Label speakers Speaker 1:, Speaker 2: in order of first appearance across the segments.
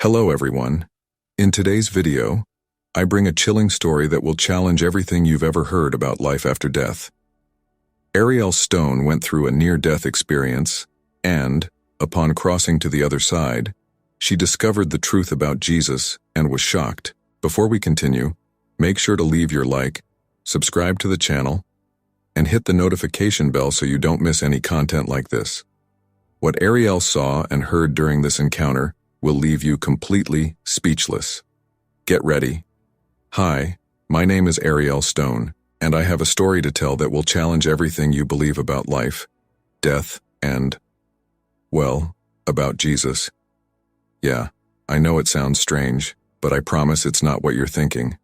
Speaker 1: Hello everyone. In today's video, I bring a chilling story that will challenge everything you've ever heard about life after death. Ariel Stone went through a near-death experience, and, upon crossing to the other side, she discovered the truth about Jesus and was shocked. Before we continue, make sure to leave your like, subscribe to the channel, and hit the notification bell so you don't miss any content like this. What Ariel saw and heard during this encounter will leave you completely speechless. Get ready. Hi, my name is Ariel Stone, and I have a story to tell that will challenge everything you believe about life, death, and, well, about Jesus. Yeah, I know it sounds strange, but I promise it's not what you're thinking.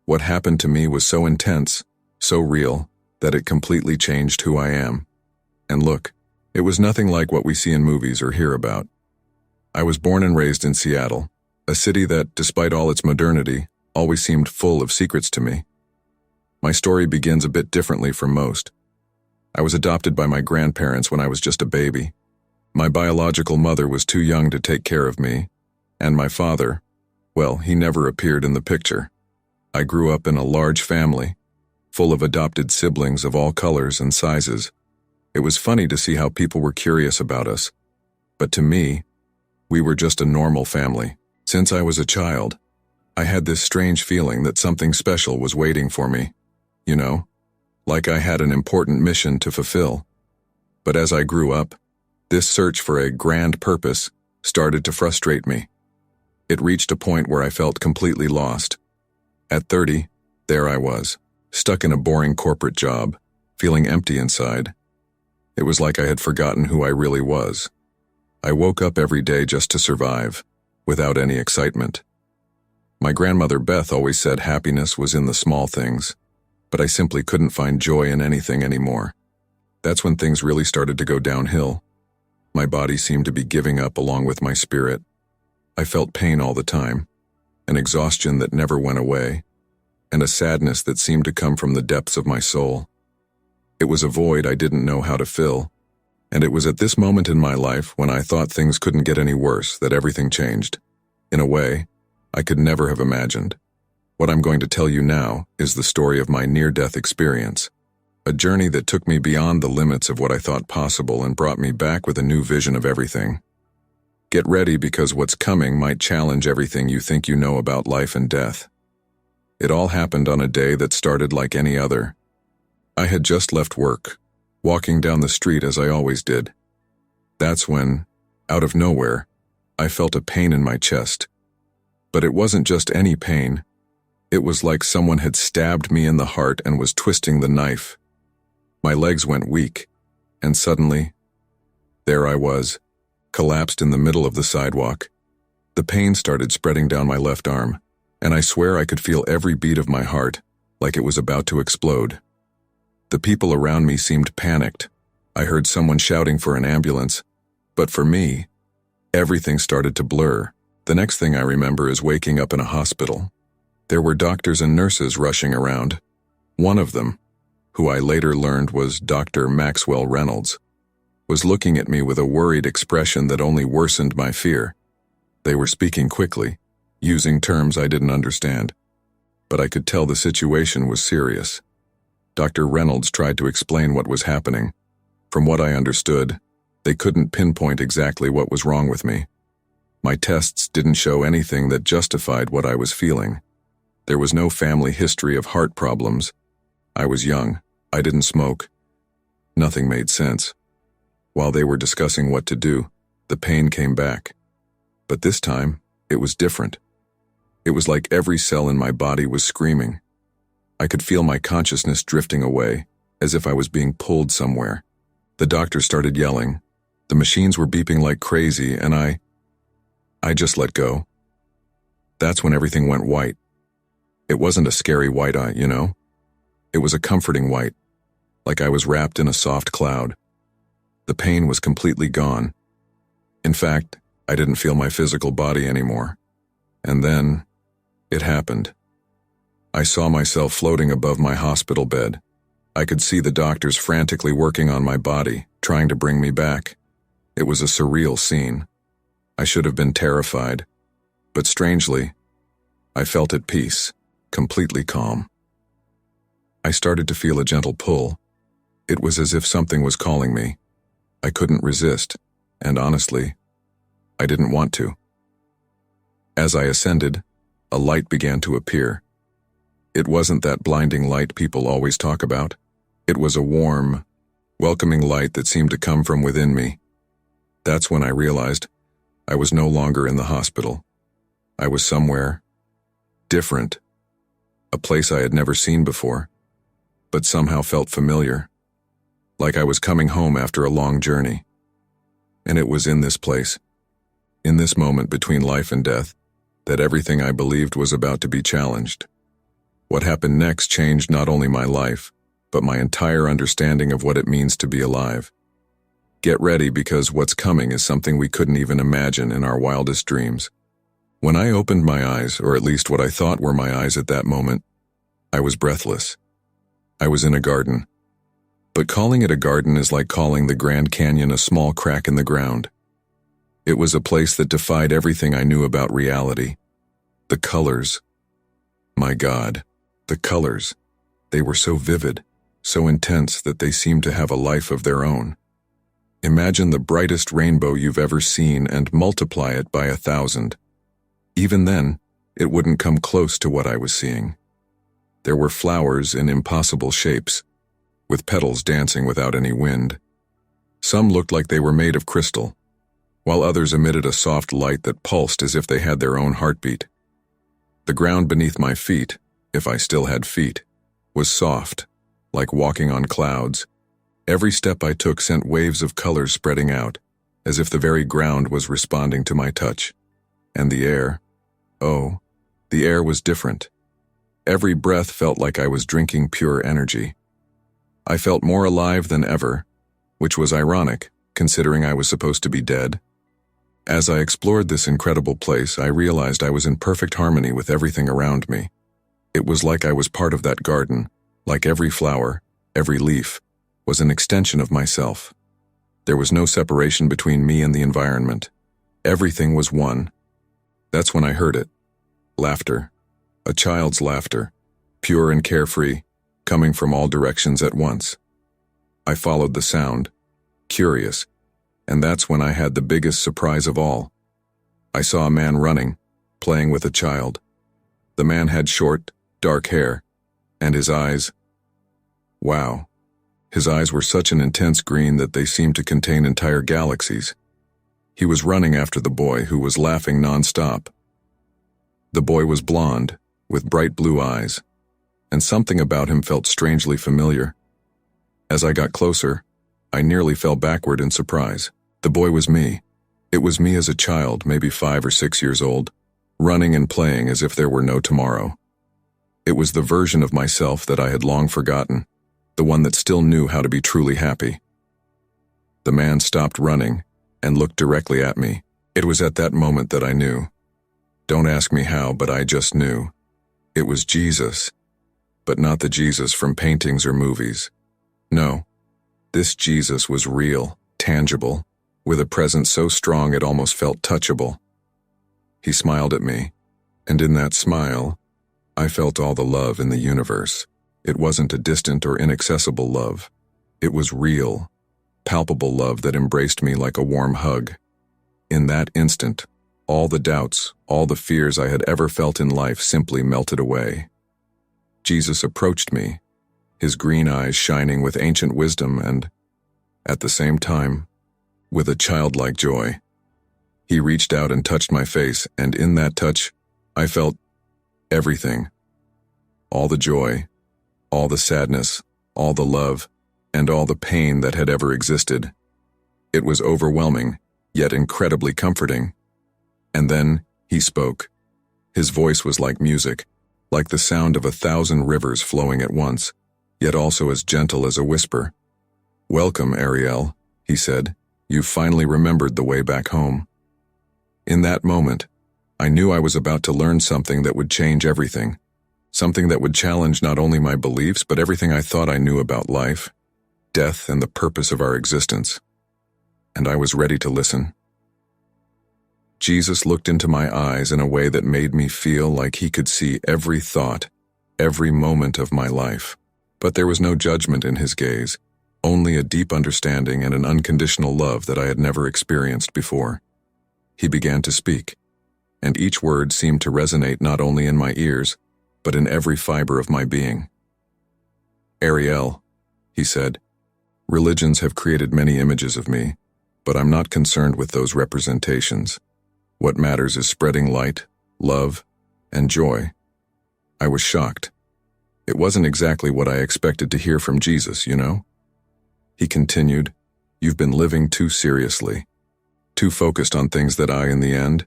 Speaker 1: What happened to me was so intense, so real, that it completely changed who I am. And look, it was nothing like what we see in movies or hear about. I was born and raised in Seattle, a city that, despite all its modernity, always seemed full of secrets to me. My story begins a bit differently from most. I was adopted by my grandparents when I was just a baby. My biological mother was too young to take care of me, and my father, well, he never appeared in the picture. I grew up in a large family, full of adopted siblings of all colors and sizes. It was funny to see how people were curious about us, but to me, we were just a normal family. Since I was a child, I had this strange feeling that something special was waiting for me. You know, like I had an important mission to fulfill. But as I grew up, this search for a grand purpose started to frustrate me. It reached a point where I felt completely lost. At 30, there I was, stuck in a boring corporate job, feeling empty inside. It was like I had forgotten who I really was. I woke up every day just to survive, without any excitement. My grandmother Beth always said happiness was in the small things, but I simply couldn't find joy in anything anymore. That's when things really started to go downhill. My body seemed to be giving up along with my spirit. I felt pain all the time, an exhaustion that never went away, and a sadness that seemed to come from the depths of my soul. It was a void I didn't know how to fill. And it was at this moment in my life when I thought things couldn't get any worse that everything changed. In a way, I could never have imagined. What I'm going to tell you now is the story of my near-death experience, a journey that took me beyond the limits of what I thought possible and brought me back with a new vision of everything. Get ready because what's coming might challenge everything you think you know about life and death. It all happened on a day that started like any other. I had just left work, walking down the street as I always did. That's when, out of nowhere, I felt a pain in my chest. But it wasn't just any pain. It was like someone had stabbed me in the heart and was twisting the knife. My legs went weak, and suddenly, there I was, collapsed in the middle of the sidewalk. The pain started spreading down my left arm, and I swear I could feel every beat of my heart, like it was about to explode. The people around me seemed panicked. I heard someone shouting for an ambulance. But for me, everything started to blur. The next thing I remember is waking up in a hospital. There were doctors and nurses rushing around. One of them, who I later learned was Dr. Maxwell Reynolds, was looking at me with a worried expression that only worsened my fear. They were speaking quickly, using terms I didn't understand. But I could tell the situation was serious. Dr. Reynolds tried to explain what was happening. From what I understood, they couldn't pinpoint exactly what was wrong with me. My tests didn't show anything that justified what I was feeling. There was no family history of heart problems. I was young. I didn't smoke. Nothing made sense. While they were discussing what to do, the pain came back. But this time, it was different. It was like every cell in my body was screaming. I could feel my consciousness drifting away, as if I was being pulled somewhere. The doctor started yelling. The machines were beeping like crazy, and I just let go. That's when everything went white. It wasn't a scary white eye, you know? It was a comforting white, like I was wrapped in a soft cloud. The pain was completely gone. In fact, I didn't feel my physical body anymore. And then, it happened. I saw myself floating above my hospital bed. I could see the doctors frantically working on my body, trying to bring me back. It was a surreal scene. I should have been terrified, But strangely, I felt at peace, completely calm. I started to feel a gentle pull. It was as if something was calling me. I couldn't resist, and honestly, I didn't want to. As I ascended, a light began to appear. It wasn't that blinding light people always talk about. It was a warm, welcoming light that seemed to come from within me. That's when I realized I was no longer in the hospital. I was somewhere different, a place I had never seen before, but somehow felt familiar, like I was coming home after a long journey. And it was in this place, in this moment between life and death, that everything I believed was about to be challenged. What happened next changed not only my life, but my entire understanding of what it means to be alive. Get ready, because what's coming is something we couldn't even imagine in our wildest dreams. When I opened my eyes, or at least what I thought were my eyes at that moment, I was breathless. I was in a garden. But calling it a garden is like calling the Grand Canyon a small crack in the ground. It was a place that defied everything I knew about reality. The colors. My God, the colors. They were so vivid, so intense that they seemed to have a life of their own. Imagine the brightest rainbow you've ever seen and multiply it by 1,000. Even then, it wouldn't come close to what I was seeing. There were flowers in impossible shapes, with petals dancing without any wind. Some looked like they were made of crystal, while others emitted a soft light that pulsed as if they had their own heartbeat. The ground beneath my feet, if I still had feet, was soft, like walking on clouds. Every step I took sent waves of colors spreading out, as if the very ground was responding to my touch. And the air, oh, the air was different. Every breath felt like I was drinking pure energy. I felt more alive than ever, which was ironic, considering I was supposed to be dead. As I explored this incredible place, I realized I was in perfect harmony with everything around me. It was like I was part of that garden, like every flower, every leaf, was an extension of myself. There was no separation between me and the environment. Everything was one. That's when I heard it. Laughter. A child's laughter, pure and carefree, coming from all directions at once. I followed the sound, curious, and that's when I had the biggest surprise of all. I saw a man running, playing with a child. The man had short, dark hair, and his eyes. Wow. His eyes were such an intense green that they seemed to contain entire galaxies. He was running after the boy, who was laughing nonstop. The boy was blonde, with bright blue eyes, and something about him felt strangely familiar. As I got closer, I nearly fell backward in surprise. The boy was me. It was me as a child, maybe 5 or 6 years old, running and playing as if there were no tomorrow. It was the version of myself that I had long forgotten, the one that still knew how to be truly happy. The man stopped running and looked directly at me. It was at that moment that I knew. Don't ask me how, but I just knew. It was Jesus, but not the Jesus from paintings or movies. No, this Jesus was real, tangible, with a presence so strong it almost felt touchable. He smiled at me, and in that smile, I felt all the love in the universe. It wasn't a distant or inaccessible love. It was real, palpable love that embraced me like a warm hug. In that instant, all the doubts, all the fears I had ever felt in life simply melted away. Jesus approached me, his green eyes shining with ancient wisdom and, at the same time, with a childlike joy. He reached out and touched my face, and in that touch, I felt everything. All the joy, all the sadness, all the love, and all the pain that had ever existed. It was overwhelming, yet incredibly comforting. And then he spoke. His voice was like music, like the sound of 1,000 rivers flowing at once, yet also as gentle as a whisper. "Welcome, Ariel," he said. "You've finally remembered the way back home." In that moment, I knew I was about to learn something that would change everything, something that would challenge not only my beliefs but everything I thought I knew about life, death, and the purpose of our existence. And I was ready to listen. Jesus looked into my eyes in a way that made me feel like he could see every thought, every moment of my life. But there was no judgment in his gaze, only a deep understanding and an unconditional love that I had never experienced before. He began to speak, and each word seemed to resonate not only in my ears, but in every fiber of my being. "Ariel," he said, "religions have created many images of me, but I'm not concerned with those representations. What matters is spreading light, love, and joy." I was shocked. It wasn't exactly what I expected to hear from Jesus, you know? He continued, "You've been living too seriously, too focused on things that in the end,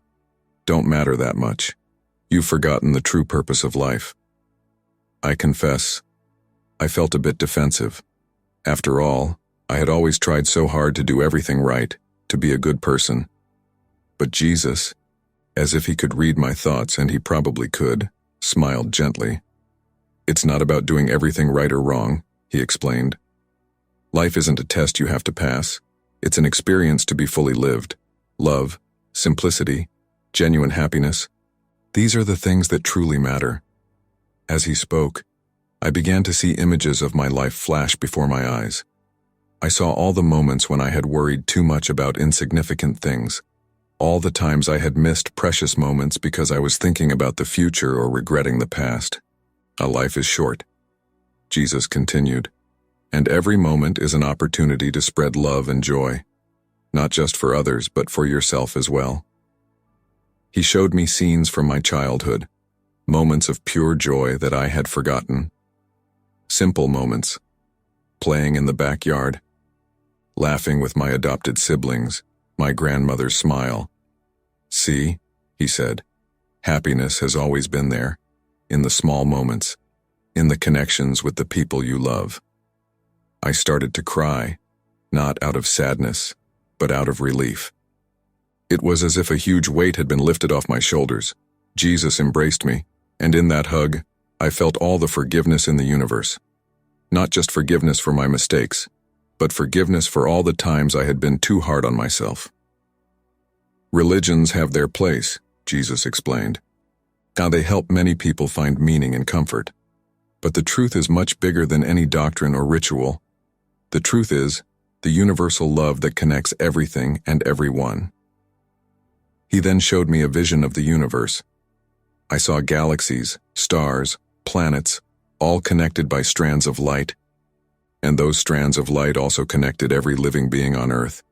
Speaker 1: don't matter that much. You've forgotten the true purpose of life." I confess, I felt a bit defensive. After all, I had always tried so hard to do everything right, to be a good person. But Jesus, as if he could read my thoughts, and he probably could, smiled gently. "It's not about doing everything right or wrong," he explained. "Life isn't a test you have to pass. It's an experience to be fully lived. Love, simplicity, genuine happiness. These are the things that truly matter." As he spoke, I began to see images of my life flash before my eyes. I saw all the moments when I had worried too much about insignificant things, all the times I had missed precious moments because I was thinking about the future or regretting the past. "A life is short," Jesus continued, "and every moment is an opportunity to spread love and joy, not just for others but for yourself as well." He showed me scenes from my childhood, moments of pure joy that I had forgotten. Simple moments, playing in the backyard, laughing with my adopted siblings, my grandmother's smile. "See," he said, "happiness has always been there, in the small moments, in the connections with the people you love." I started to cry, not out of sadness, but out of relief. It was as if a huge weight had been lifted off my shoulders. Jesus embraced me, and in that hug, I felt all the forgiveness in the universe. Not just forgiveness for my mistakes, but forgiveness for all the times I had been too hard on myself. "Religions have their place," Jesus explained. "Now they help many people find meaning and comfort. But the truth is much bigger than any doctrine or ritual. The truth is the universal love that connects everything and everyone." He then showed me a vision of the universe. I saw galaxies, stars, planets, all connected by strands of light. And those strands of light also connected every living being on Earth.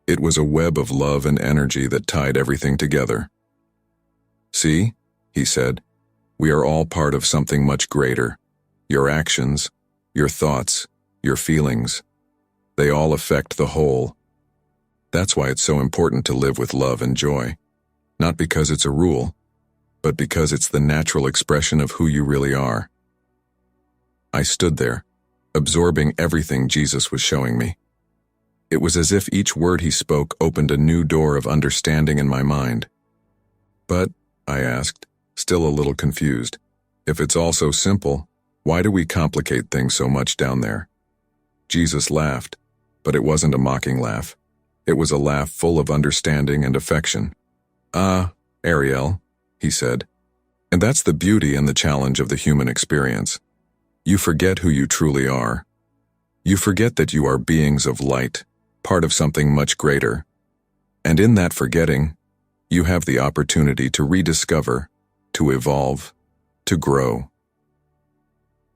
Speaker 1: It was a web of love and energy that tied everything together. "See," he said, "we are all part of something much greater. Your actions, your thoughts, your feelings, they all affect the whole. That's why it's so important to live with love and joy, not because it's a rule, but because it's the natural expression of who you really are." I stood there, absorbing everything Jesus was showing me. It was as if each word he spoke opened a new door of understanding in my mind. "But," I asked, still a little confused, "if it's all so simple, why do we complicate things so much down there?" Jesus laughed, but it wasn't a mocking laugh. It was a laugh full of understanding and affection. "Ariel," he said, "and that's the beauty and the challenge of the human experience. You forget who you truly are. You forget that you are beings of light, part of something much greater. And in that forgetting, you have the opportunity to rediscover, to evolve, to grow."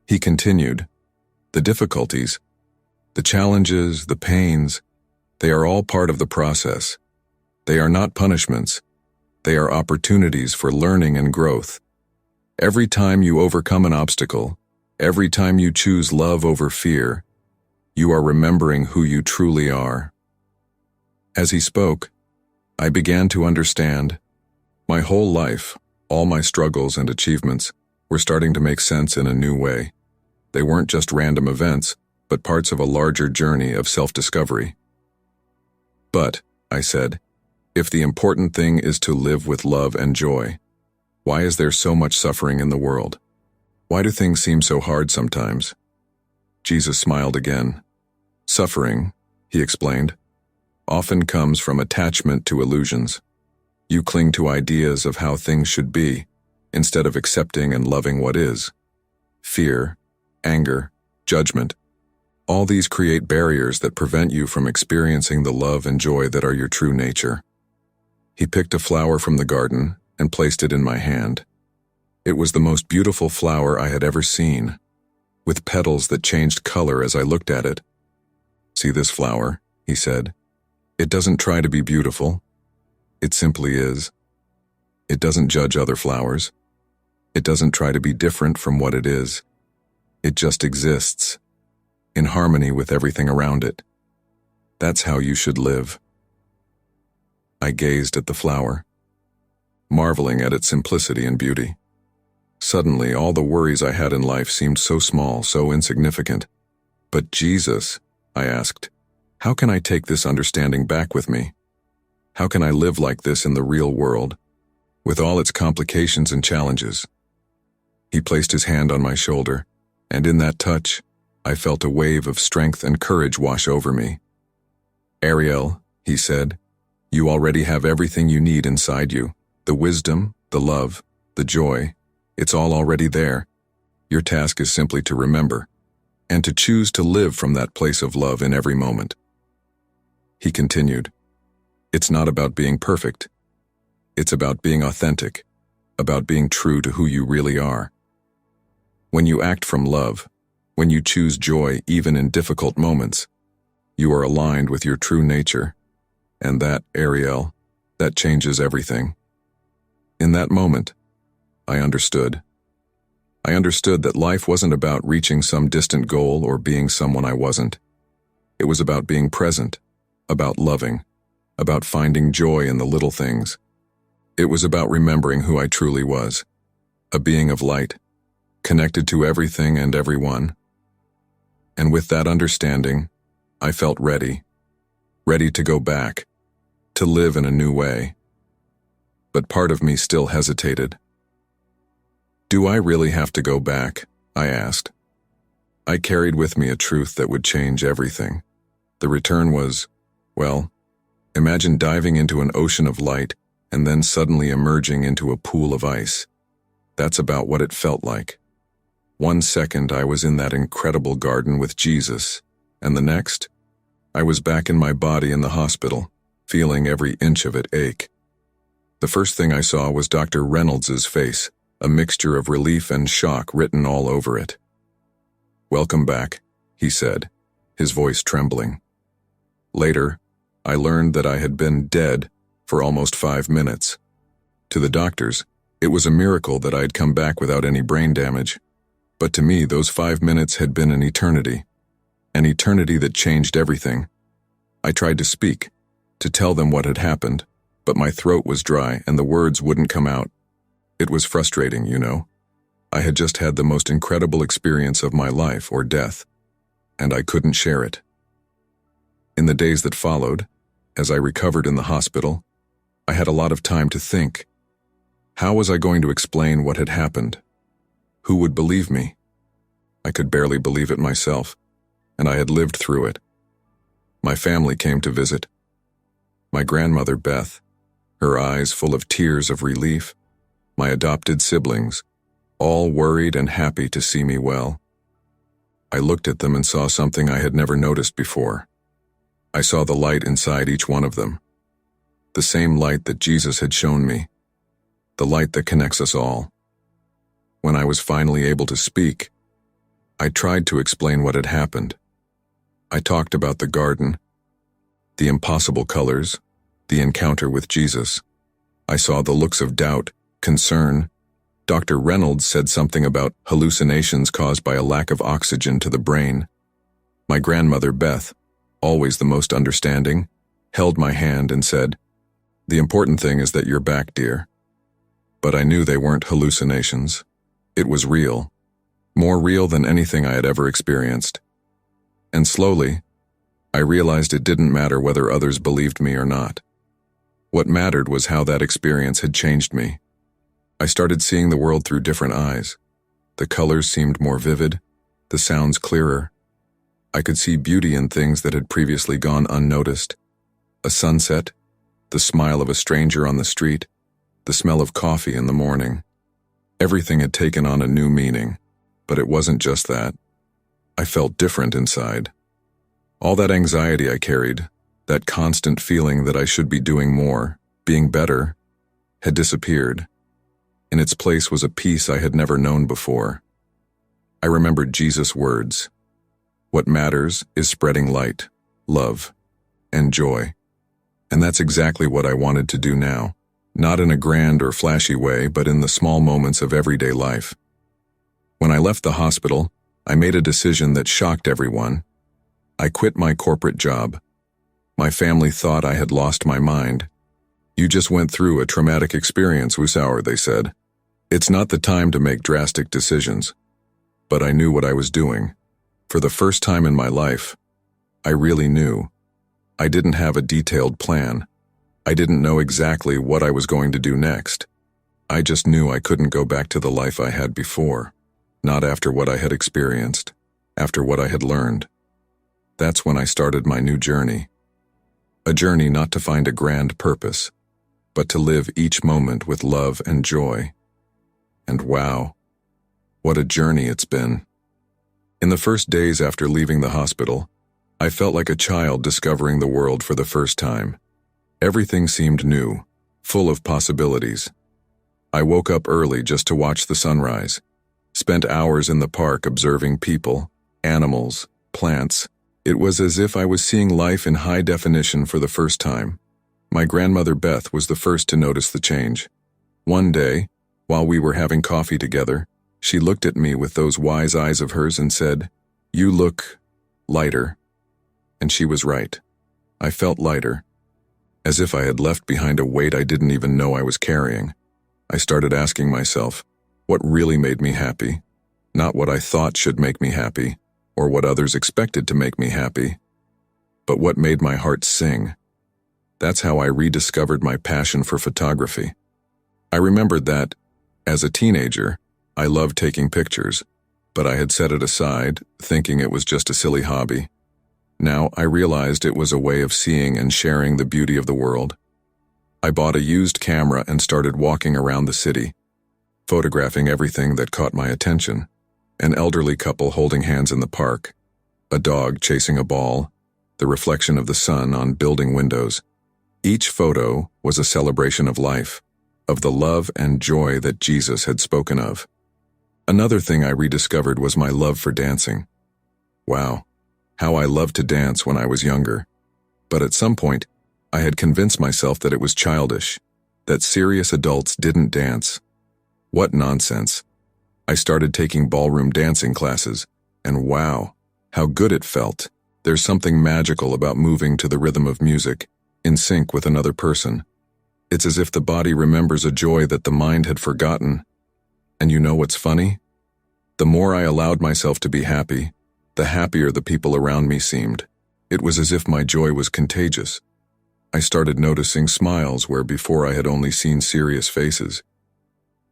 Speaker 1: He continued, "The difficulties, the challenges, the pains, they are all part of the process. They are not punishments. They are opportunities for learning and growth. Every time you overcome an obstacle, every time you choose love over fear, you are remembering who you truly are." As he spoke, I began to understand. My whole life, all my struggles and achievements, were starting to make sense in a new way. They weren't just random events, but parts of a larger journey of self-discovery. "But," I said, "if the important thing is to live with love and joy, why is there so much suffering in the world? Why do things seem so hard sometimes?" Jesus smiled again. "Suffering," he explained, "often comes from attachment to illusions. You cling to ideas of how things should be, instead of accepting and loving what is. Fear, anger, judgment, all these create barriers that prevent you from experiencing the love and joy that are your true nature. He picked a flower from the garden and placed it in my hand. It was the most beautiful flower I had ever seen, with petals that changed color as I looked at it. "See this flower," he said. "It doesn't try to be beautiful. It simply is. It doesn't judge other flowers. It doesn't try to be different from what it is. It just exists, in harmony with everything around it. That's how you should live." I gazed at the flower, marveling at its simplicity and beauty. Suddenly, all the worries I had in life seemed so small, so insignificant. "But Jesus," I asked, "how can I take this understanding back with me? How can I live like this in the real world, with all its complications and challenges?" He placed his hand on my shoulder, and in that touch, I felt a wave of strength and courage wash over me. "Ariel," he said, "you already have everything you need inside you. The wisdom, the love, the joy, it's all already there. Your task is simply to remember, and to choose to live from that place of love in every moment." He continued, "It's not about being perfect. It's about being authentic, about being true to who you really are. When you act from love, when you choose joy even in difficult moments, you are aligned with your true nature, and that, Ariel, that changes everything." In that moment, I understood. I understood that life wasn't about reaching some distant goal or being someone I wasn't. It was about being present, about loving, about finding joy in the little things. It was about remembering who I truly was, a being of light, connected to everything and everyone. And with that understanding, I felt ready to go back, to live in a new way. But part of me still hesitated. "Do I really have to go back?" I asked. I carried with me a truth that would change everything. The return was, well, imagine diving into an ocean of light and then suddenly emerging into a pool of ice. That's about what it felt like. 1 second I was in that incredible garden with Jesus, and the next, I was back in my body in the hospital, feeling every inch of it ache. The first thing I saw was Dr. Reynolds's face, a mixture of relief and shock written all over it. "Welcome back," he said, his voice trembling. Later, I learned that I had been dead for almost 5 minutes. To the doctors, it was a miracle that I had come back without any brain damage. But to me, those 5 minutes had been an eternity that changed everything. I tried to speak, to tell them what had happened, but my throat was dry and the words wouldn't come out. It was frustrating, you know. I had just had the most incredible experience of my life or death, and I couldn't share it. In the days that followed, as I recovered in the hospital, I had a lot of time to think. How was I going to explain what had happened? Who would believe me? I could barely believe it myself, and I had lived through it. My family came to visit. My grandmother, Beth, her eyes full of tears of relief. My adopted siblings, all worried and happy to see me well. I looked at them and saw something I had never noticed before. I saw the light inside each one of them. The same light that Jesus had shown me. The light that connects us all. When I was finally able to speak, I tried to explain what had happened. I talked about the garden, the impossible colors, the encounter with Jesus. I saw the looks of doubt, concern. Dr. Reynolds said something about hallucinations caused by a lack of oxygen to the brain. My grandmother, Beth, always the most understanding, held my hand and said, "The important thing is that you're back, dear." But I knew they weren't hallucinations. It was real, more real than anything I had ever experienced. And slowly, I realized it didn't matter whether others believed me or not. What mattered was how that experience had changed me. I started seeing the world through different eyes. The colors seemed more vivid, the sounds clearer. I could see beauty in things that had previously gone unnoticed. A sunset, the the smile of a stranger on the street, the smell of coffee in the morning. Everything had taken on a new meaning, but it wasn't just that. I felt different inside. All that anxiety I carried, that constant feeling that I should be doing more, being better, had disappeared. In its place was a peace I had never known before. I remembered Jesus' words. What matters is spreading light, love, and joy. And that's exactly what I wanted to do now. Not in a grand or flashy way, but in the small moments of everyday life. When I left the hospital, I made a decision that shocked everyone. I quit my corporate job. My family thought I had lost my mind. You just went through a traumatic experience, Wusauer, they said. It's not the time to make drastic decisions. But I knew what I was doing. For the first time in my life, I really knew. I didn't have a detailed plan. I didn't know exactly what I was going to do next. I just knew I couldn't go back to the life I had before. Not after what I had experienced, after what I had learned. That's when I started my new journey. A journey not to find a grand purpose, but to live each moment with love and joy. And wow, what a journey it's been. In the first days after leaving the hospital, I felt like a child discovering the world for the first time. Everything seemed new, full of possibilities. I woke up early just to watch the sunrise, spent hours in the park observing people, animals, plants. It was as if I was seeing life in high definition for the first time. My grandmother Beth was the first to notice the change. One day, while we were having coffee together, she looked at me with those wise eyes of hers and said, "You look lighter." And she was right. I felt lighter, as if I had left behind a weight I didn't even know I was carrying. I started asking myself, what really made me happy? Not what I thought should make me happy, or what others expected to make me happy, but what made my heart sing. That's how I rediscovered my passion for photography. I remembered that, as a teenager, I loved taking pictures, but I had set it aside, thinking it was just a silly hobby. Now I realized it was a way of seeing and sharing the beauty of the world. I bought a used camera and started walking around the city, photographing everything that caught my attention. An elderly couple holding hands in the park, a dog chasing a ball, the reflection of the sun on building windows. Each photo was a celebration of life, of the love and joy that Jesus had spoken of. Another thing I rediscovered was my love for dancing. Wow, how I loved to dance when I was younger. But at some point, I had convinced myself that it was childish, that serious adults didn't dance. What nonsense. I started taking ballroom dancing classes, and wow, how good it felt. There's something magical about moving to the rhythm of music, in sync with another person. It's as if the body remembers a joy that the mind had forgotten. And you know what's funny? The more I allowed myself to be happy, the happier the people around me seemed. It was as if my joy was contagious. I started noticing smiles where before I had only seen serious faces.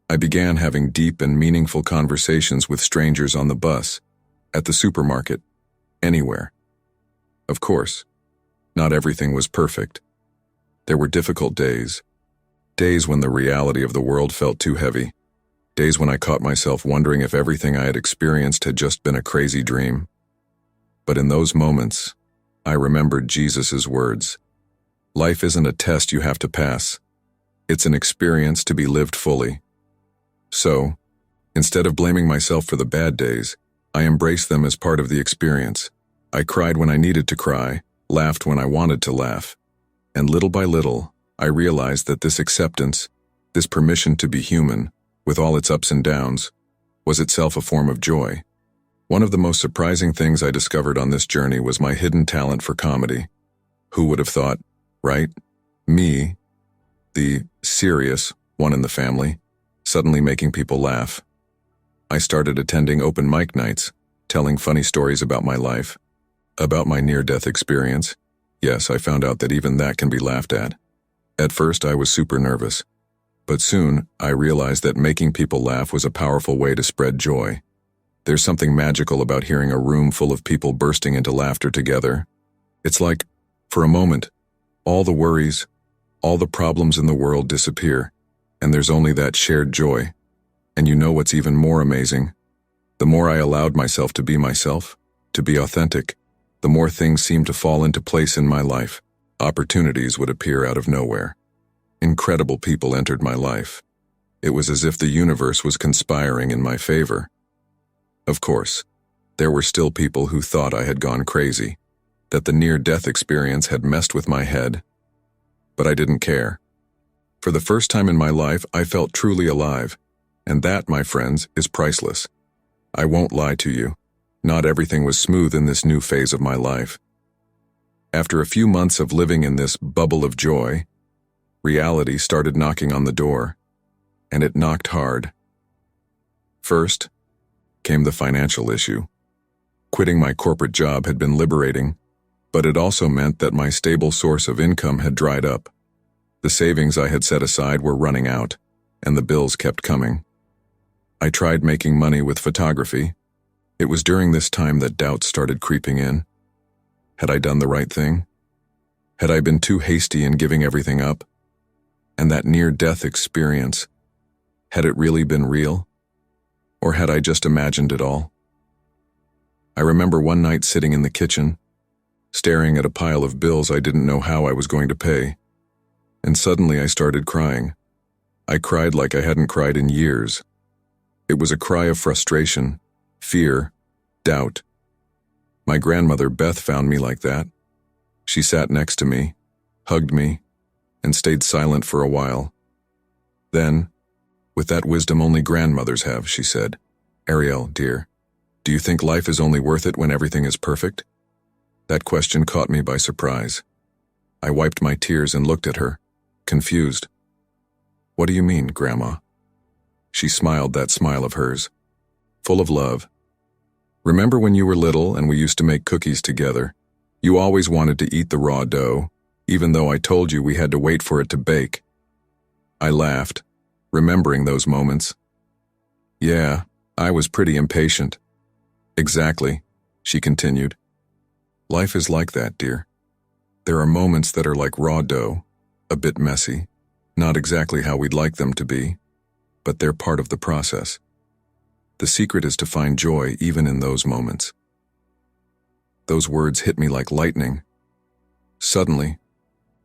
Speaker 1: I began having deep and meaningful conversations with strangers on the bus, at the supermarket, anywhere. Of course, not everything was perfect. There were difficult days when the reality of the world felt too heavy, days when I caught myself wondering if everything I had experienced had just been a crazy dream. But in those moments, I remembered Jesus' words. Life isn't a test you have to pass. It's an experience to be lived fully. So, instead of blaming myself for the bad days, I embraced them as part of the experience. I cried when I needed to cry, laughed when I wanted to laugh. And little by little, I realized that this acceptance, this permission to be human, with all its ups and downs, was itself a form of joy. One of the most surprising things I discovered on this journey was my hidden talent for comedy. Who would have thought, right? Me, the serious one in the family, suddenly making people laugh. I started attending open mic nights, telling funny stories about my life, about my near-death experience. Yes, I found out that even that can be laughed at. At first, I was super nervous. But soon, I realized that making people laugh was a powerful way to spread joy. There's something magical about hearing a room full of people bursting into laughter together. It's like, for a moment, all the worries, All the problems in the world disappear, and there's only that shared joy. And you know what's even more amazing? The more I allowed myself to be myself, to be authentic, the more things seemed to fall into place in my life. Opportunities would appear out of nowhere. Incredible people entered my life. It was as if the universe was conspiring in my favor. Of course, there were still people who thought I had gone crazy, that the near-death experience had messed with my head. But I didn't care. For the first time in my life, I felt truly alive, and that, my friends, is priceless. I won't lie to you. Not everything was smooth in this new phase of my life. After a few months of living in this bubble of joy, reality started knocking on the door, and it knocked hard. First came the financial issue. Quitting my corporate job had been liberating, but it also meant that my stable source of income had dried up. The savings I had set aside were running out, and the bills kept coming. I tried making money with photography. It was during this time that doubts started creeping in. Had I done the right thing? Had I been too hasty in giving everything up? And that near-death experience, had it really been real? Or had I just imagined it all? I remember one night sitting in the kitchen, staring at a pile of bills I didn't know how I was going to pay, and suddenly I started crying. I cried like I hadn't cried in years. It was a cry of frustration, fear, doubt. My grandmother Beth found me like that. She sat next to me, hugged me, and stayed silent for a while. Then, with that wisdom only grandmothers have, she said, "Ariel, dear, do you think life is only worth it when everything is perfect?" That question caught me by surprise. I wiped my tears and looked at her, confused. "What do you mean, Grandma?" She smiled that smile of hers, full of love. "Remember when you were little and we used to make cookies together? You always wanted to eat the raw dough, even though I told you we had to wait for it to bake." I laughed, remembering those moments. "Yeah, I was pretty impatient." "Exactly," she continued. "Life is like that, dear. There are moments that are like raw dough, a bit messy, not exactly how we'd like them to be, but they're part of the process. The secret is to find joy even in those moments." Those words hit me like lightning. Suddenly,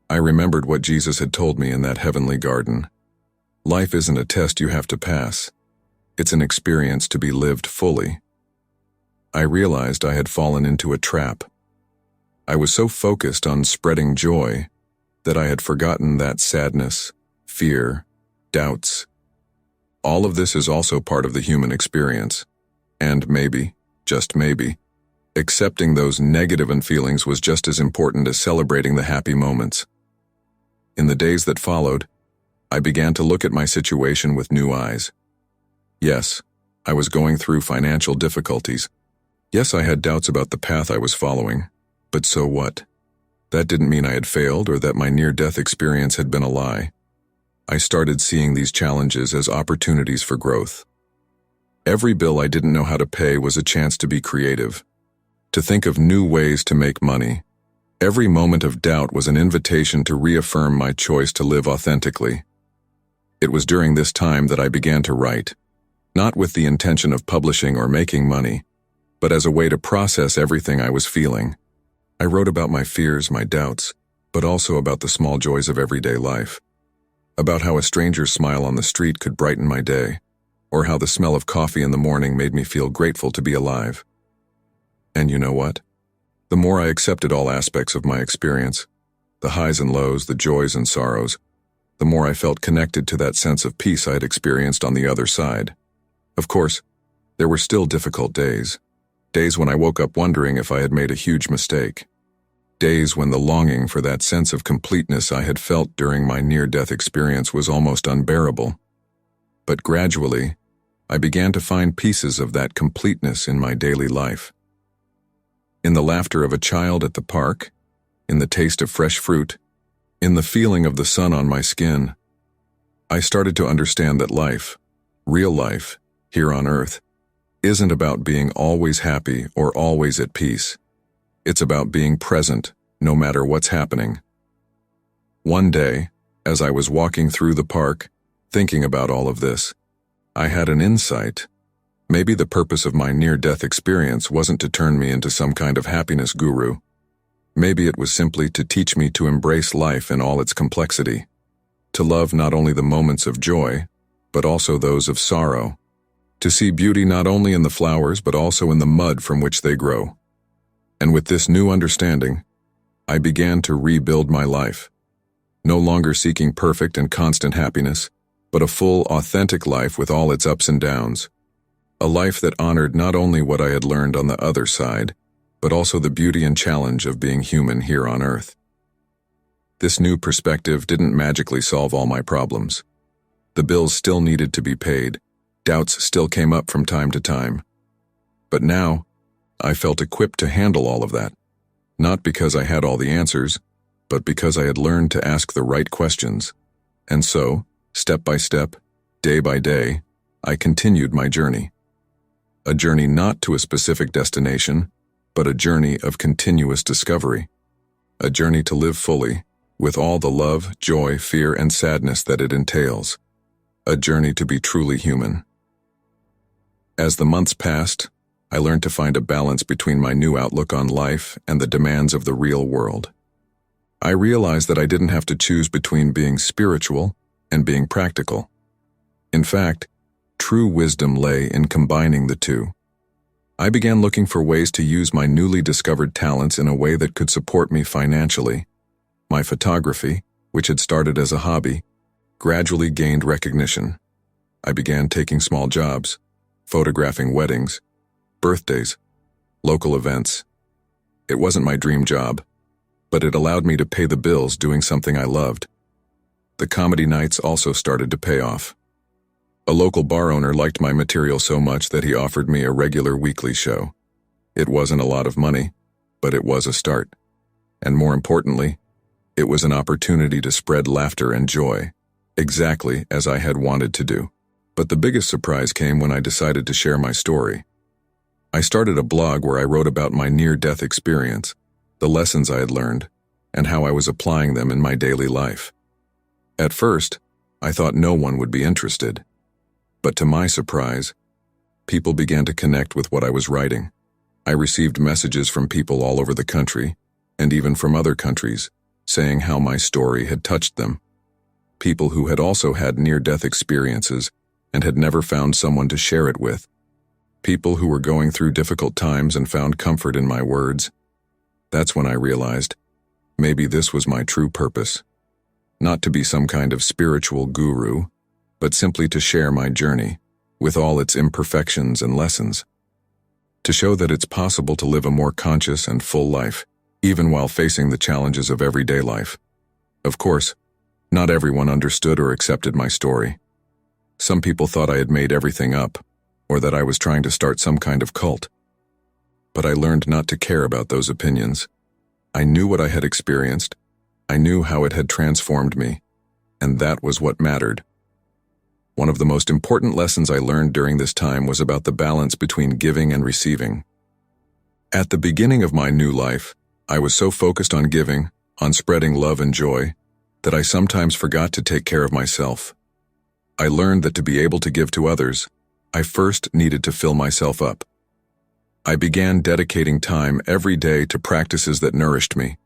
Speaker 1: I remembered what Jesus had told me in that heavenly garden. Life isn't a test you have to pass. It's an experience to be lived fully. I realized I had fallen into a trap. I was so focused on spreading joy that I had forgotten that sadness, fear, doubts. All of this is also part of the human experience. And maybe, just maybe, accepting those negative feelings was just as important as celebrating the happy moments. In the days that followed, I began to look at my situation with new eyes. Yes, I was going through financial difficulties. Yes, I had doubts about the path I was following. But so what? That didn't mean I had failed or that my near-death experience had been a lie. I started seeing these challenges as opportunities for growth. Every bill I didn't know how to pay was a chance to be creative, to think of new ways to make money. Every moment of doubt was an invitation to reaffirm my choice to live authentically. It was during this time that I began to write, not with the intention of publishing or making money, but as a way to process everything I was feeling. I wrote about my fears, my doubts, but also about the small joys of everyday life. About how a stranger's smile on the street could brighten my day, or how the smell of coffee in the morning made me feel grateful to be alive. And you know what? The more I accepted all aspects of my experience, the highs and lows, the joys and sorrows, the more I felt connected to that sense of peace I had experienced on the other side. Of course, there were still difficult days. Days when I woke up wondering if I had made a huge mistake. Days when the longing for that sense of completeness I had felt during my near-death experience was almost unbearable. But gradually, I began to find pieces of that completeness in my daily life. In the laughter of a child at the park, in the taste of fresh fruit, in the feeling of the sun on my skin, I started to understand that life, real life, here on Earth, isn't about being always happy or always at peace. It's about being present, no matter what's happening. One day, As I was walking through the park, thinking about all of this, I had an insight. Maybe the purpose of my near-death experience wasn't to turn me into some kind of happiness guru. Maybe it was simply to teach me to embrace life in all its complexity, to love not only the moments of joy, but also those of sorrow, to see beauty not only in the flowers but also in the mud from which they grow. And with this new understanding, I began to rebuild my life, no longer seeking perfect and constant happiness, but a full, authentic life with all its ups and downs. A life that honored not only what I had learned on the other side, but also the beauty and challenge of being human here on Earth. This new perspective didn't magically solve all my problems. The bills still needed to be paid, doubts still came up from time to time. But now, I felt equipped to handle all of that, not because I had all the answers, but because I had learned to ask the right questions. And so, step by step, day by day, I continued my journey. A journey not to a specific destination, but a journey of continuous discovery. A journey to live fully, with all the love, joy, fear, and sadness that it entails. A journey to be truly human. As the months passed, I learned to find a balance between my new outlook on life and the demands of the real world. I realized that I didn't have to choose between being spiritual and being practical. In fact, true wisdom lay in combining the two. I began looking for ways to use my newly discovered talents in a way that could support me financially. My photography, which had started as a hobby, gradually gained recognition. I began taking small jobs, photographing weddings, birthdays, local events. It wasn't my dream job, but it allowed me to pay the bills doing something I loved. The comedy nights also started to pay off. A local bar owner liked my material so much that he offered me a regular weekly show. It wasn't a lot of money, but it was a start. And more importantly, it was an opportunity to spread laughter and joy, exactly as I had wanted to do. But the biggest surprise came when I decided to share my story. I started a blog where I wrote about my near-death experience, the lessons I had learned, and how I was applying them in my daily life. At first, I thought no one would be interested. But to my surprise, people began to connect with what I was writing. I received messages from people all over the country, and even from other countries, saying how my story had touched them. People who had also had near-death experiences and had never found someone to share it with. People who were going through difficult times and found comfort in my words. That's when I realized, maybe this was my true purpose. Not to be some kind of spiritual guru, but simply to share my journey, with all its imperfections and lessons. To show that it's possible to live a more conscious and full life, even while facing the challenges of everyday life. Of course, not everyone understood or accepted my story. Some people thought I had made everything up, or that I was trying to start some kind of cult. But I learned not to care about those opinions. I knew what I had experienced, I knew how it had transformed me, and that was what mattered. One of the most important lessons I learned during this time was about the balance between giving and receiving. At the beginning of my new life, I was so focused on giving, on spreading love and joy, that I sometimes forgot to take care of myself. I learned that to be able to give to others, I first needed to fill myself up. I began dedicating time every day to practices that nourished me: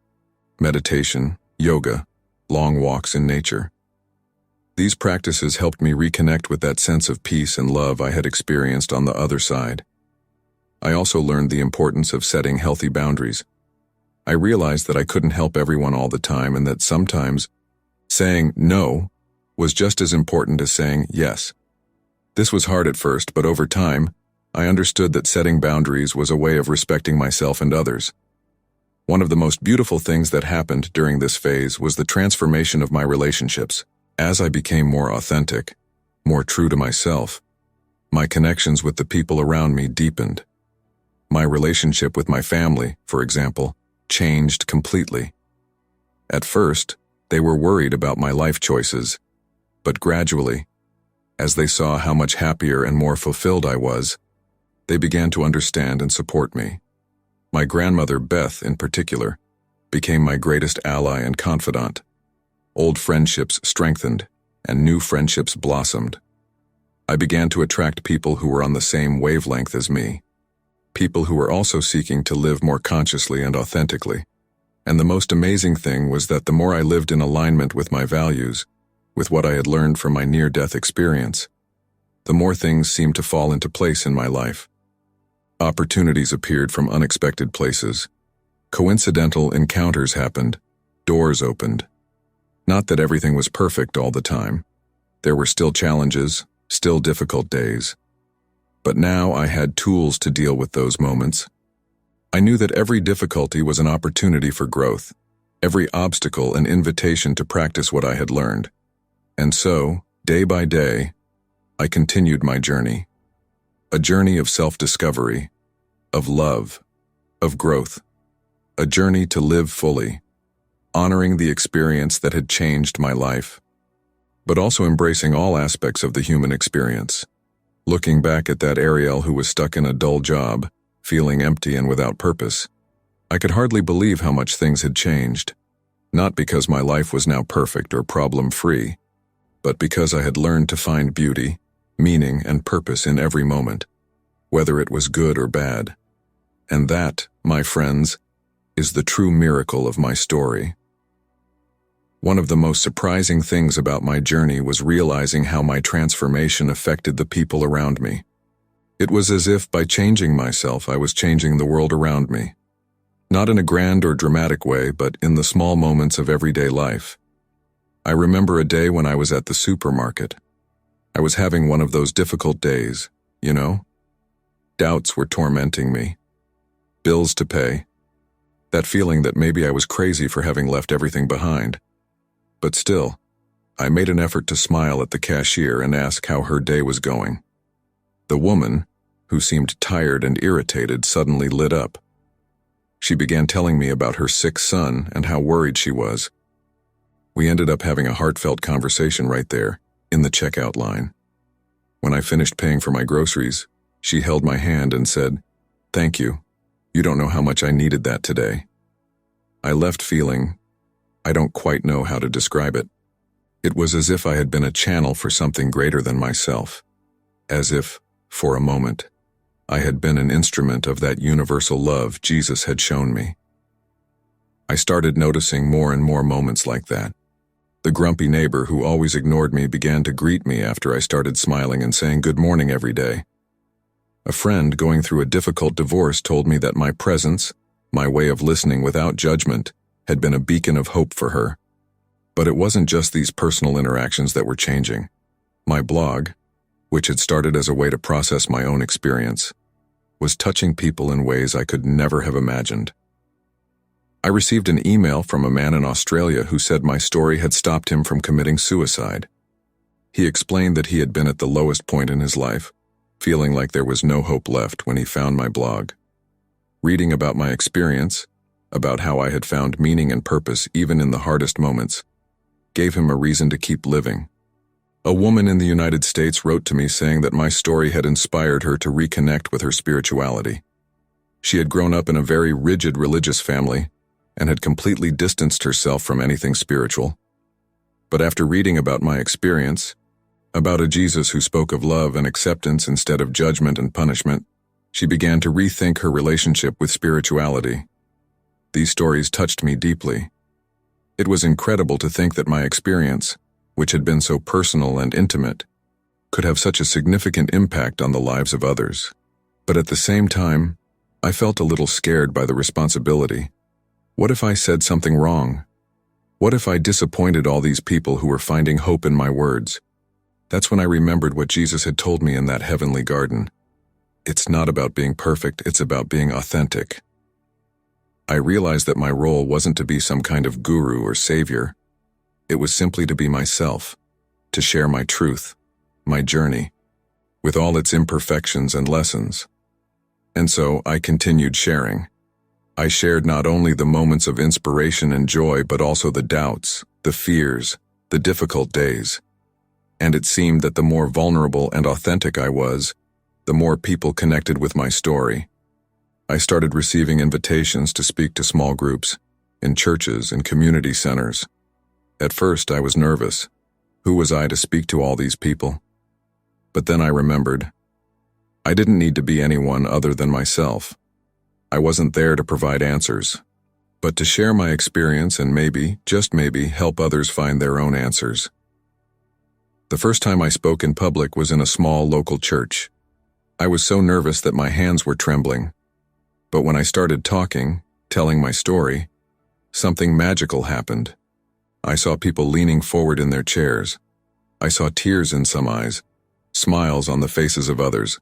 Speaker 1: meditation, yoga, long walks in nature. These practices helped me reconnect with that sense of peace and love I had experienced on the other side. I also learned the importance of setting healthy boundaries. I realized that I couldn't help everyone all the time, and that sometimes saying no was just as important as saying yes. This was hard at first, but over time, I understood that setting boundaries was a way of respecting myself and others. One of the most beautiful things that happened during this phase was the transformation of my relationships. As I became more authentic, more true to myself, my connections with the people around me deepened. My relationship with my family, for example, changed completely. At first, they were worried about my life choices, but gradually, as they saw how much happier and more fulfilled I was, they began to understand and support me. My grandmother, Beth, in particular, became my greatest ally and confidant. Old friendships strengthened, and new friendships blossomed. I began to attract people who were on the same wavelength as me, people who were also seeking to live more consciously and authentically. And the most amazing thing was that the more I lived in alignment with my values, with what I had learned from my near-death experience, the more things seemed to fall into place in my life. Opportunities appeared from unexpected places. Coincidental encounters happened. Doors opened. Not that everything was perfect all the time. There were still challenges, still difficult days. But now I had tools to deal with those moments. I knew that every difficulty was an opportunity for growth, every obstacle an invitation to practice what I had learned. And so, day by day, I continued my journey. A journey of self-discovery, of love, of growth. A journey to live fully, honoring the experience that had changed my life, but also embracing all aspects of the human experience. Looking back at that Ariel who was stuck in a dull job, feeling empty and without purpose, I could hardly believe how much things had changed. Not because my life was now perfect or problem-free, but because I had learned to find beauty, meaning, and purpose in every moment, whether it was good or bad. And that, my friends, is the true miracle of my story. One of the most surprising things about my journey was realizing how my transformation affected the people around me. It was as if by changing myself, I was changing the world around me. Not in a grand or dramatic way, but in the small moments of everyday life. I remember a day when I was at the supermarket. I was having one of those difficult days, you know? Doubts were tormenting me. Bills to pay. That feeling that maybe I was crazy for having left everything behind. But still, I made an effort to smile at the cashier and ask how her day was going. The woman, who seemed tired and irritated, suddenly lit up. She began telling me about her sick son and how worried she was. We ended up having a heartfelt conversation right there, in the checkout line. When I finished paying for my groceries, she held my hand and said, "Thank you. You don't know how much I needed that today." I left feeling, I don't quite know how to describe it. It was as if I had been a channel for something greater than myself. As if, for a moment, I had been an instrument of that universal love Jesus had shown me. I started noticing more and more moments like that. The grumpy neighbor who always ignored me began to greet me after I started smiling and saying good morning every day. A friend going through a difficult divorce told me that my presence, my way of listening without judgment, had been a beacon of hope for her. But it wasn't just these personal interactions that were changing. My blog, which had started as a way to process my own experience, was touching people in ways I could never have imagined. I received an email from a man in Australia who said my story had stopped him from committing suicide. He explained that he had been at the lowest point in his life, feeling like there was no hope left when he found my blog. Reading about my experience, about how I had found meaning and purpose even in the hardest moments, gave him a reason to keep living. A woman in the United States wrote to me saying that my story had inspired her to reconnect with her spirituality. She had grown up in a very rigid religious family and had completely distanced herself from anything spiritual. But after reading about my experience, about a Jesus who spoke of love and acceptance instead of judgment and punishment, she began to rethink her relationship with spirituality. These stories touched me deeply. It was incredible to think that my experience, which had been so personal and intimate, could have such a significant impact on the lives of others. But at the same time, I felt a little scared by the responsibility. What if I said something wrong? What if I disappointed all these people who were finding hope in my words? That's when I remembered what Jesus had told me in that heavenly garden. It's not about being perfect, it's about being authentic. I realized that my role wasn't to be some kind of guru or savior. It was simply to be myself, to share my truth, my journey, with all its imperfections and lessons. And so I continued sharing. I shared not only the moments of inspiration and joy, but also the doubts, the fears, the difficult days. And it seemed that the more vulnerable and authentic I was, the more people connected with my story. I started receiving invitations to speak to small groups, in churches and community centers. At first, I was nervous. Who was I to speak to all these people? But then I remembered. I didn't need to be anyone other than myself. I wasn't there to provide answers, but to share my experience and maybe, just maybe, help others find their own answers. The first time I spoke in public was in a small local church. I was so nervous that my hands were trembling. But when I started talking, telling my story, something magical happened. I saw people leaning forward in their chairs. I saw tears in some eyes, smiles on the faces of others.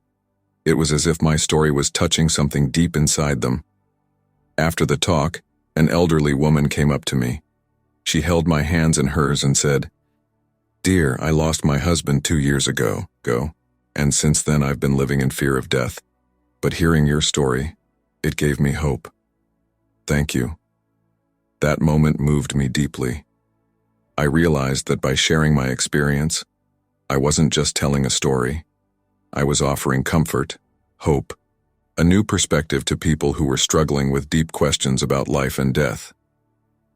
Speaker 1: It was as if my story was touching something deep inside them. After the talk, an elderly woman came up to me. She held my hands in hers and said, "Dear, I lost my husband 2 years ago, and since then I've been living in fear of death. But hearing your story, it gave me hope. Thank you." That moment moved me deeply. I realized that by sharing my experience, I wasn't just telling a story. I was offering comfort, hope, a new perspective to people who were struggling with deep questions about life and death.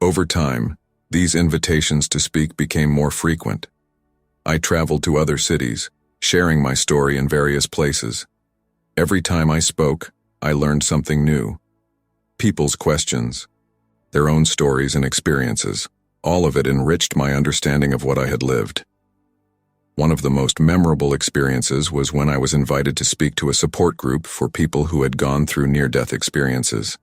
Speaker 1: Over time, these invitations to speak became more frequent. I traveled to other cities, sharing my story in various places. Every time I spoke, I learned something new. People's questions, their own stories and experiences, all of it enriched my understanding of what I had lived. One of the most memorable experiences was when I was invited to speak to a support group for people who had gone through near-death experiences.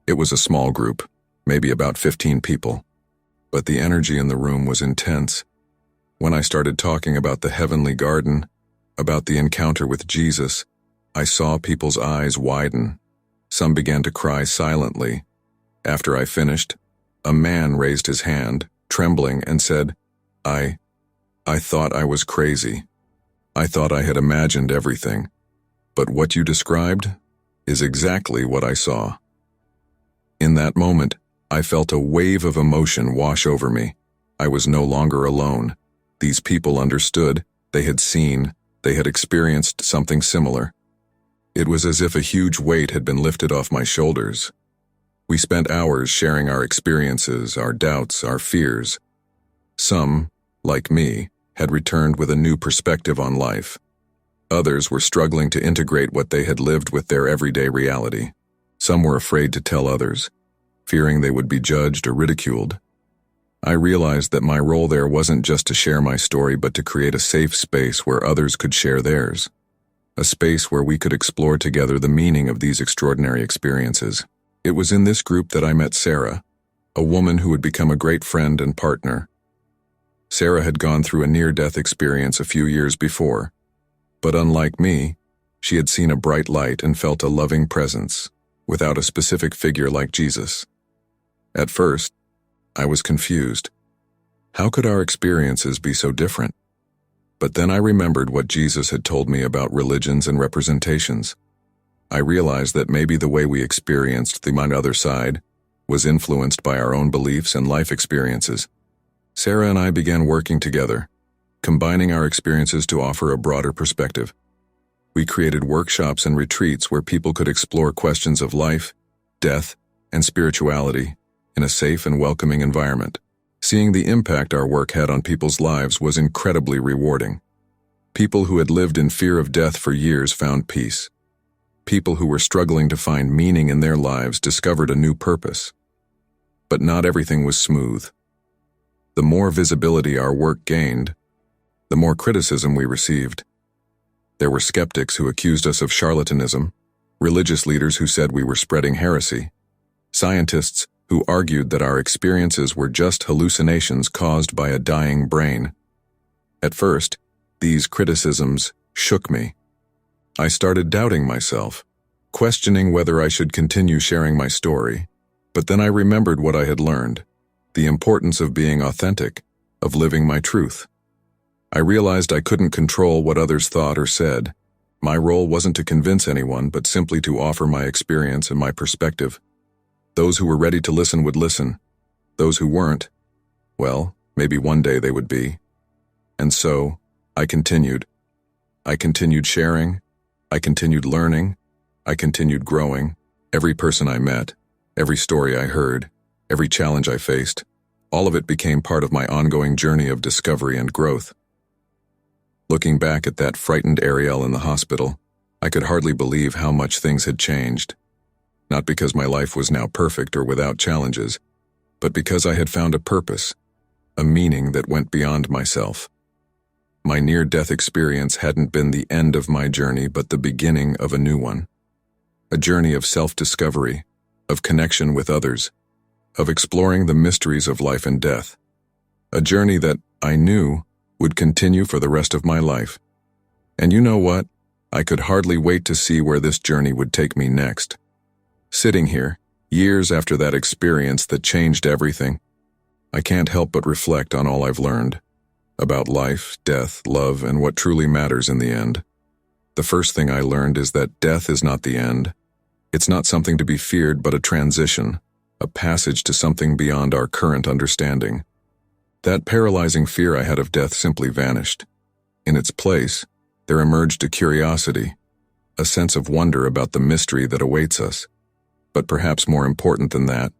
Speaker 1: It was a small group, maybe about 15 people, but the energy in the room was intense. When I started talking about the heavenly garden, about the encounter with Jesus, I saw people's eyes widen. Some began to cry silently. After I finished, a man raised his hand, trembling, and said, I thought I was crazy. I thought I had imagined everything. But what you described is exactly what I saw." In that moment, I felt a wave of emotion wash over me. I was no longer alone. These people understood, they had seen, they had experienced something similar. It was as if a huge weight had been lifted off my shoulders. We spent hours sharing our experiences, our doubts, our fears. Some, like me, had returned with a new perspective on life. Others were struggling to integrate what they had lived with their everyday reality. Some were afraid to tell others, fearing they would be judged or ridiculed. I realized that my role there wasn't just to share my story, but to create a safe space where others could share theirs. A space where we could explore together the meaning of these extraordinary experiences. It was in this group that I met Sarah, a woman who would become a great friend and partner. Sarah had gone through a near-death experience a few years before, but unlike me, she had seen a bright light and felt a loving presence, without a specific figure like Jesus. At first, I was confused. How could our experiences be so different? But then I remembered what Jesus had told me about religions and representations. I realized that maybe the way we experienced the other side was influenced by our own beliefs and life experiences. Sarah and I began working together, combining our experiences to offer a broader perspective. We created workshops and retreats where people could explore questions of life, death, and spirituality in a safe and welcoming environment. Seeing the impact our work had on people's lives was incredibly rewarding. People who had lived in fear of death for years found peace. People who were struggling to find meaning in their lives discovered a new purpose. But not everything was smooth. The more visibility our work gained, the more criticism we received. There were skeptics who accused us of charlatanism, religious leaders who said we were spreading heresy, scientists who argued that our experiences were just hallucinations caused by a dying brain. At first, these criticisms shook me. I started doubting myself, questioning whether I should continue sharing my story, but then I remembered what I had learned. The importance of being authentic, of living my truth. I realized I couldn't control what others thought or said. My role wasn't to convince anyone, but simply to offer my experience and my perspective. Those who were ready to listen would listen. Those who weren't, well, maybe one day they would be. And so, I continued. I continued sharing. I continued learning. I continued growing. Every person I met, every story I heard, every challenge I faced, All of it became part of my ongoing journey of discovery and growth. Looking back at that frightened Ariel in the hospital, I could hardly believe how much things had changed. Not because my life was now perfect or without challenges, but because I had found a purpose, a meaning that went beyond myself. My near-death experience hadn't been the end of my journey, but the beginning of a new one. A journey of self-discovery, of connection with others, of exploring the mysteries of life and death. A journey that I knew would continue for the rest of my life. And you know what? I could hardly wait to see where this journey would take me next. Sitting here, years after that experience that changed everything, I can't help but reflect on all I've learned about life, death, love, and what truly matters in the end. The first thing I learned is that death is not the end. It's not something to be feared, but a transition, a passage to something beyond our current understanding. That paralyzing fear I had of death simply vanished. In its place, there emerged a curiosity, a sense of wonder about the mystery that awaits us. But perhaps more important than that,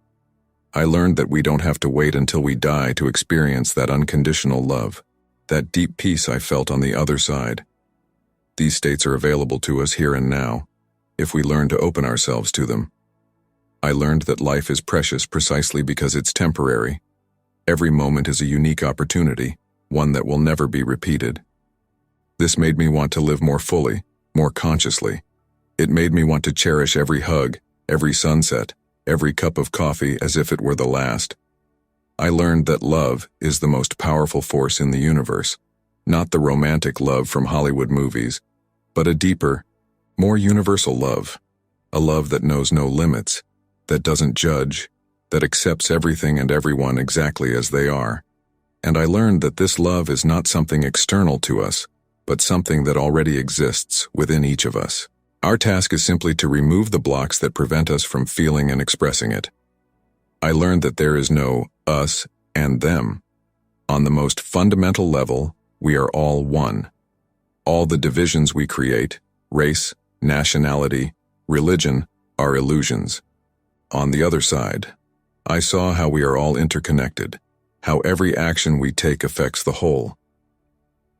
Speaker 1: I learned that we don't have to wait until we die to experience that unconditional love, that deep peace I felt on the other side. These states are available to us here and now, if we learn to open ourselves to them. I learned that life is precious precisely because it's temporary. Every moment is a unique opportunity, one that will never be repeated. This made me want to live more fully, more consciously. It made me want to cherish every hug, every sunset, every cup of coffee as if it were the last. I learned that love is the most powerful force in the universe, not the romantic love from Hollywood movies, but a deeper, more universal love, a love that knows no limits, that doesn't judge, that accepts everything and everyone exactly as they are. And I learned that this love is not something external to us, but something that already exists within each of us. Our task is simply to remove the blocks that prevent us from feeling and expressing it. I learned that there is no us and them. On the most fundamental level, we are all one. All the divisions we create, race, nationality, religion, are illusions. On the other side, I saw how we are all interconnected, how every action we take affects the whole.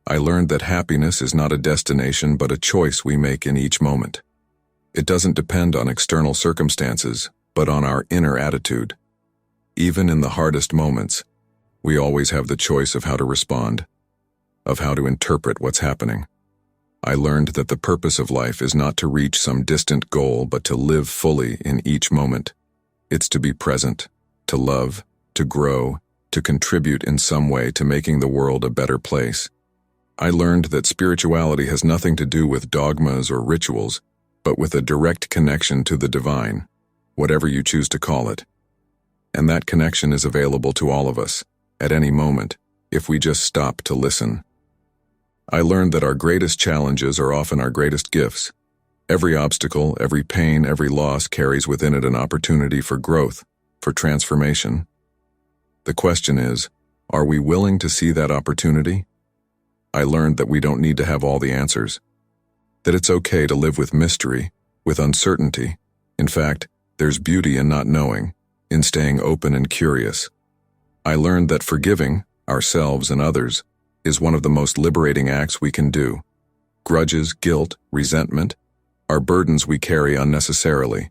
Speaker 1: I learned that happiness is not a destination but a choice we make in each moment. It doesn't depend on external circumstances, but on our inner attitude. Even in the hardest moments, we always have the choice of how to respond, of how to interpret what's happening. I learned that the purpose of life is not to reach some distant goal, but to live fully in each moment. It's to be present, to love, to grow, to contribute in some way to making the world a better place. I learned that spirituality has nothing to do with dogmas or rituals, but with a direct connection to the divine, whatever you choose to call it. And that connection is available to all of us, at any moment, if we just stop to listen. I learned that our greatest challenges are often our greatest gifts. Every obstacle, every pain, every loss carries within it an opportunity for growth, for transformation. The question is, are we willing to see that opportunity? I learned that we don't need to have all the answers, that it's okay to live with mystery, with uncertainty. In fact, there's beauty in not knowing, in staying open and curious. I learned that forgiving, ourselves and others, is one of the most liberating acts we can do. Grudges, guilt, resentment are burdens we carry unnecessarily.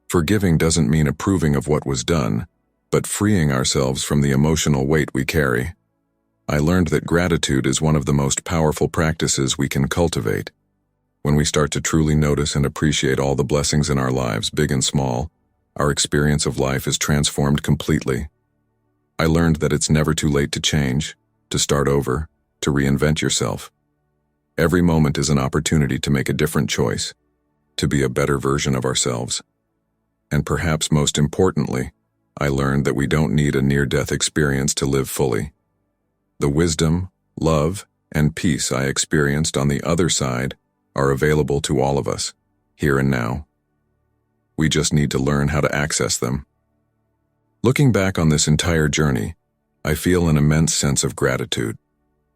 Speaker 1: Forgiving doesn't mean approving of what was done, but freeing ourselves from the emotional weight we carry. I learned that gratitude is one of the most powerful practices we can cultivate. When we start to truly notice and appreciate all the blessings in our lives, big and small, our experience of life is transformed completely. I learned that it's never too late to change, to start over, to reinvent yourself. Every moment is an opportunity to make a different choice, to be a better version of ourselves. And perhaps most importantly, I learned that we don't need a near-death experience to live fully. The wisdom, love, and peace I experienced on the other side are available to all of us, here and now. We just need to learn how to access them. Looking back on this entire journey, I feel an immense sense of gratitude.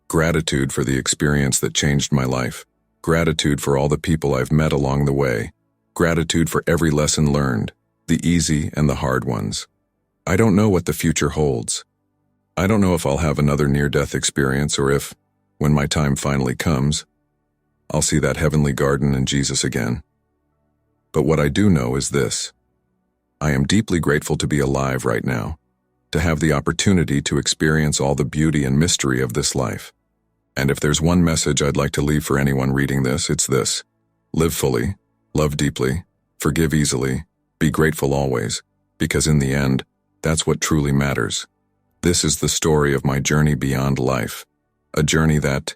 Speaker 1: Gratitude for the experience that changed my life. Gratitude for all the people I've met along the way. Gratitude for every lesson learned, the easy and the hard ones. I don't know what the future holds, I don't know if I'll have another near-death experience or if, when my time finally comes, I'll see that heavenly garden and Jesus again. But what I do know is this. I am deeply grateful to be alive right now, to have the opportunity to experience all the beauty and mystery of this life. And if there's one message I'd like to leave for anyone reading this, it's this. Live fully, love deeply, forgive easily, be grateful always, because in the end, that's what truly matters. This is the story of my journey beyond life, a journey that,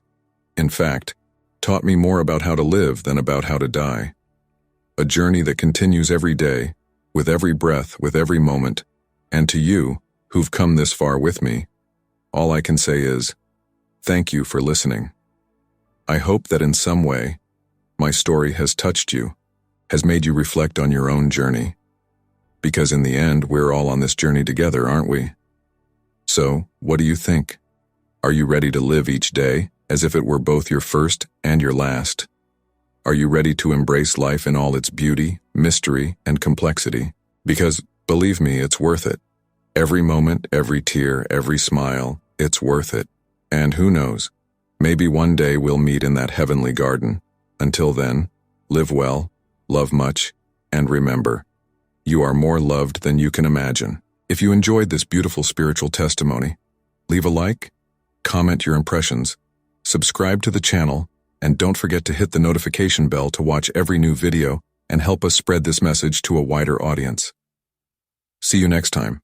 Speaker 1: in fact, taught me more about how to live than about how to die. A journey that continues every day, with every breath, with every moment, and to you, who've come this far with me, all I can say is, thank you for listening. I hope that in some way, my story has touched you, has made you reflect on your own journey. Because in the end, we're all on this journey together, aren't we? So, what do you think? Are you ready to live each day as if it were both your first and your last? Are you ready to embrace life in all its beauty, mystery, and complexity? Because, believe me, it's worth it. Every moment, every tear, every smile, it's worth it. And who knows, maybe one day we'll meet in that heavenly garden. Until then, live well, love much, and remember, you are more loved than you can imagine. If you enjoyed this beautiful spiritual testimony, leave a like, comment your impressions, subscribe to the channel, and don't forget to hit the notification bell to watch every new video and help us spread this message to a wider audience. See you next time.